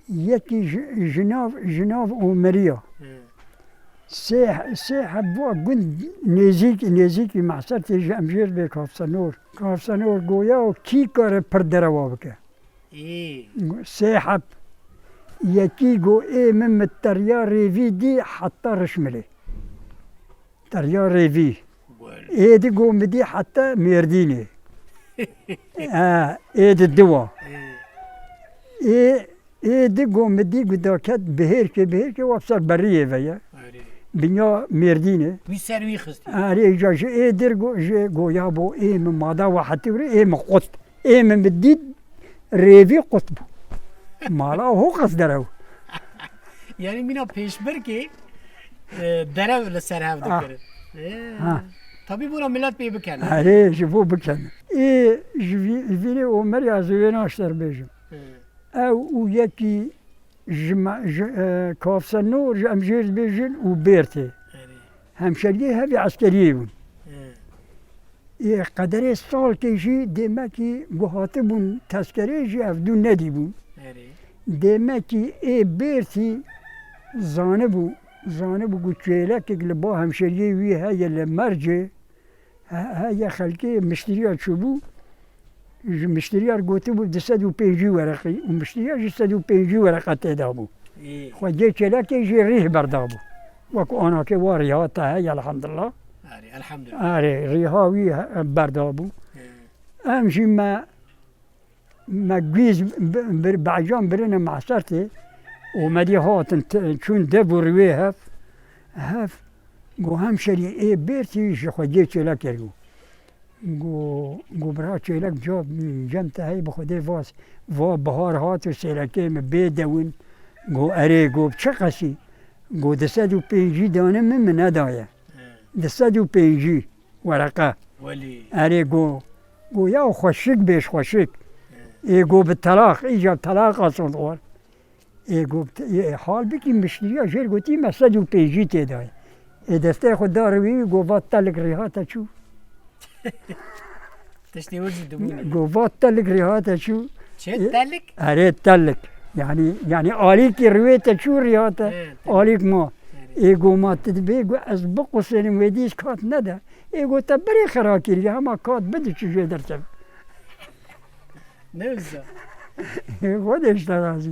یکی جناف عمریا سه حبوا گند نزیکی محصر تیجی امجیر به کافسنور گویا و کی کار پر دروا بکه سه حب یکی گو من تریا ریوی دی حتی رشمله تریا ریوی ایدی گو مدی حتی مردینه ایدی دوا ایدی گو مدی گداکت بهر که وفسر بریه ویا بنیا مردینه وی سروی خستی آره جاش ایدر گویا بو ایم مادا وحتی وری ایم قط ایم مدید ریوی قطب مالا هو قصدره یعنی مینا پیشبر که دره لسر هف دکره طبی بورا ملت پی بکنه آره جبو بکنه جویری عمر یازوین آشتر بیجم او یکی کافسنور امجیر بیجن و بیرته همشریه هفی عسکریه بون قدر سال کشی دیمه که گوهاته بون تذکره جی افدون ندی بون دیمه که بیرتی زانه بو گوچیله که لبا همشریه وی های لمرجه های خلقه مشتریات شو بو مشتریار گوته بود 250 ورقی و مشتریار 250 ورقه تیدا بو خواهی چله که جی ریح بردا بو وکو آنها که واریا تا هی الحمدلله آره ریحاوی بردا بو همشی ما گویز بعجان برین معصرته اومدی هاتن چون دبو روی هف گو همشری بیرتی خواهی چله کرگو گو برا چیلک جاب جمت هی بخوده و بهار هات و سیلکه بیدون گو اره گو چه قسی گو 250 دانه من ندایه 250 ورقه اره گو یا خوشک بیش خوشک ای گو به طلاق ایجاب طلاق اصلا دوار ای گو حال بکی مشتری ها جر گوتی ما 150 تیدای ای دسته خود داروی گو وات تلک ریحاتا چو تشتي وجه دموني قوات تلك ريحاتها شو؟ شو تلك؟ أريد تلك يعني آليك رويتها شو ريحاتها؟ آليك ما إيجو ما تدبي أسبق وسلم ويديش كات ندا إيجو تبري خراكي اللي هما كات بدك شو جدرت نوزة خودش ترازي